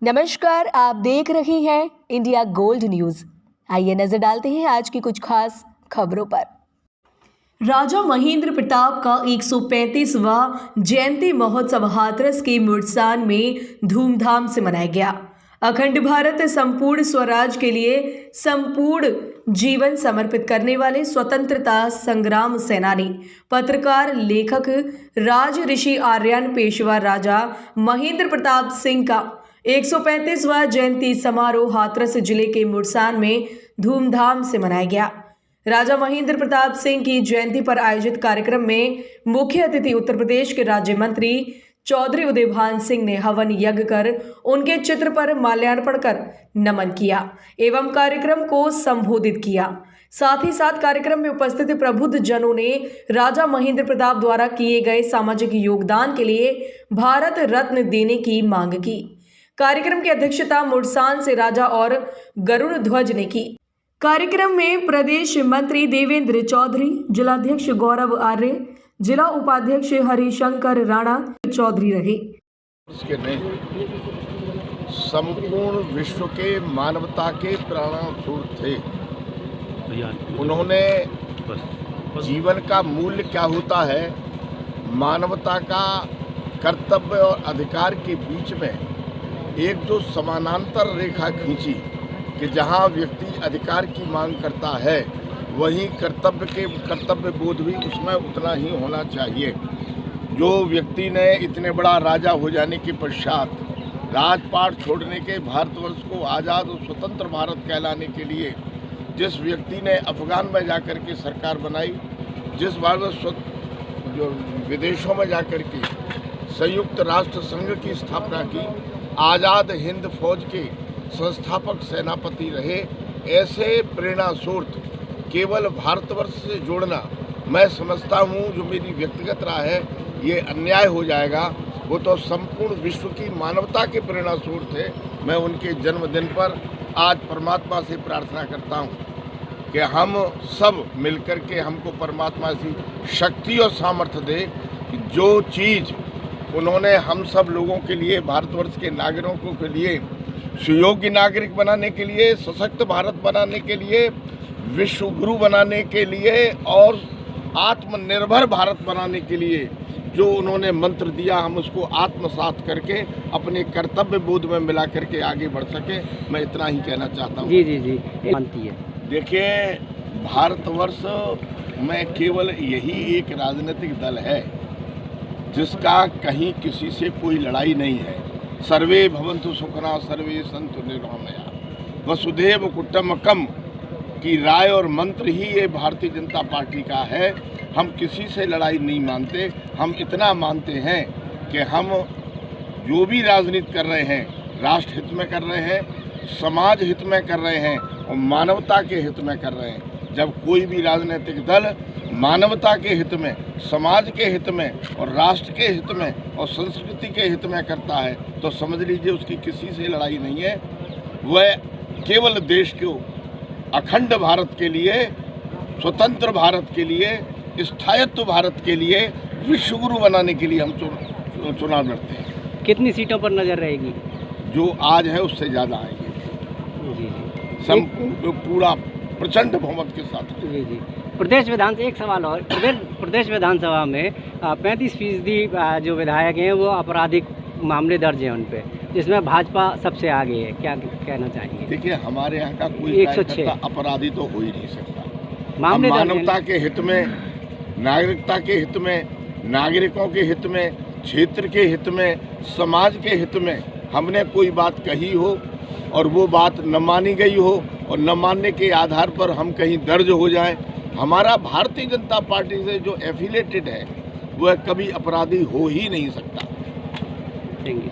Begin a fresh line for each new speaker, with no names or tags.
नमस्कार, आप देख रहे हैं इंडिया गोल्ड न्यूज। आइए नजर डालते हैं आज की कुछ खास खबरों पर। राजा महेंद्र प्रताप का 135वां जयंती महोत्सव हाथरस के मुरसान में धूमधाम से मनाया गया। अखंड भारत संपूर्ण स्वराज के लिए संपूर्ण जीवन समर्पित करने वाले स्वतंत्रता संग्राम सेनानी, पत्रकार, लेखक राज ऋषि आर्यन पेशवा राजा महेंद्र प्रताप सिंह का 135वां जयंती समारोह हाथरस जिले के मुरसान में धूमधाम से मनाया गया। राजा महेंद्र प्रताप सिंह की जयंती पर आयोजित कार्यक्रम में मुख्य अतिथि उत्तर प्रदेश के राज्य मंत्री चौधरी उदयभान सिंह ने हवन यज्ञ कर उनके चित्र पर माल्यार्पण कर नमन किया एवं कार्यक्रम को संबोधित किया। साथ ही साथ कार्यक्रम में उपस्थित प्रबुद्ध जनों ने राजा महेंद्र प्रताप द्वारा किए गए सामाजिक योगदान के लिए भारत रत्न देने की मांग की। कार्यक्रम की अध्यक्षता मुरसान से राजा और गरुड़ ध्वज ने की। कार्यक्रम में प्रदेश मंत्री देवेंद्र चौधरी, जिलाध्यक्ष गौरव आर्य, जिला उपाध्यक्ष हरिशंकर राणा चौधरी रहे।
इसके नहीं, संपूर्ण विश्व के मानवता के प्राणांतुर थे। उन्होंने जीवन का मूल्य क्या होता है, मानवता का कर्तव्य और अधिकार के बीच में एक जो समानांतर रेखा खींची कि जहां व्यक्ति अधिकार की मांग करता है वहीं कर्तव्य बोध भी उसमें उतना ही होना चाहिए। जो व्यक्ति ने इतने बड़ा राजा हो जाने के पश्चात राजपाट छोड़ने के भारतवर्ष को आज़ाद और स्वतंत्र भारत कहलाने के लिए जिस व्यक्ति ने अफगान में जाकर के सरकार बनाई, जिस भारत जो विदेशों में जाकर के संयुक्त राष्ट्र संघ की स्थापना की, आज़ाद हिंद फौज के संस्थापक सेनापति रहे, ऐसे प्रेरणा स्रोत केवल भारतवर्ष से जोड़ना मैं समझता हूँ जो मेरी व्यक्तिगत राय है ये अन्याय हो जाएगा। वो तो संपूर्ण विश्व की मानवता के प्रेरणा स्रोत है। मैं उनके जन्मदिन पर आज परमात्मा से प्रार्थना करता हूँ कि हम सब मिलकर के हमको परमात्मा से शक्ति और सामर्थ्य दे कि जो चीज़ उन्होंने हम सब लोगों के लिए, भारतवर्ष के नागरिकों के लिए सुयोग्य नागरिक बनाने के लिए, सशक्त भारत बनाने के लिए, विश्व गुरु बनाने के लिए और आत्मनिर्भर भारत बनाने के लिए जो उन्होंने मंत्र दिया, हम उसको आत्मसात करके अपने कर्तव्य बोध में मिला करके आगे बढ़ सके। मैं इतना ही कहना चाहता हूँ।
जी मानती है।
देखिए, भारतवर्ष में केवल यही एक राजनीतिक दल है जिसका कहीं किसी से कोई लड़ाई नहीं है। सर्वे भवन्तु सुखिनः, सर्वे सन्तु निरामया, वसुधैव कुटुम्बकम की राय और मंत्र ही ये भारतीय जनता पार्टी का है। हम किसी से लड़ाई नहीं मानते। हम इतना मानते हैं कि हम जो भी राजनीति कर रहे हैं राष्ट्र हित में कर रहे हैं, समाज हित में कर रहे हैं और मानवता के हित में कर रहे हैं। जब कोई भी राजनीतिक दल मानवता के हित में, समाज के हित में और राष्ट्र के हित में और संस्कृति के हित में करता है तो समझ लीजिए उसकी किसी से लड़ाई नहीं है। वह केवल देश को अखंड भारत के लिए, स्वतंत्र भारत के लिए, स्थायित्व भारत के लिए, विश्व गुरु बनाने के लिए हम चुनाव लड़ते हैं।
कितनी सीटों पर नजर रहेगी? जो
आज है उससे ज़्यादा आएंगे। जी। पूरा प्रचंड बहुमत के साथ।
जी। प्रदेश विधानसभा, एक सवाल और, प्रदेश विधानसभा में 35% जो विधायक हैं वो आपराधिक मामले दर्ज हैं उन पे, जिसमें भाजपा सबसे आगे है। क्या कहना चाहेंगे?
देखिए, हमारे यहाँ का कोई
106
अपराधी तो हो ही नहीं सकता।
मामले
मानवता के हित में, नागरिकता के हित में, नागरिकों के हित में, क्षेत्र के हित में, समाज के हित में हमने कोई बात कही हो और वो बात न मानी गई हो और न मानने के आधार पर हम कहीं दर्ज हो जाएं, हमारा भारतीय जनता पार्टी से जो एफिलेटेड है वह कभी अपराधी हो ही नहीं सकता।
Thank you.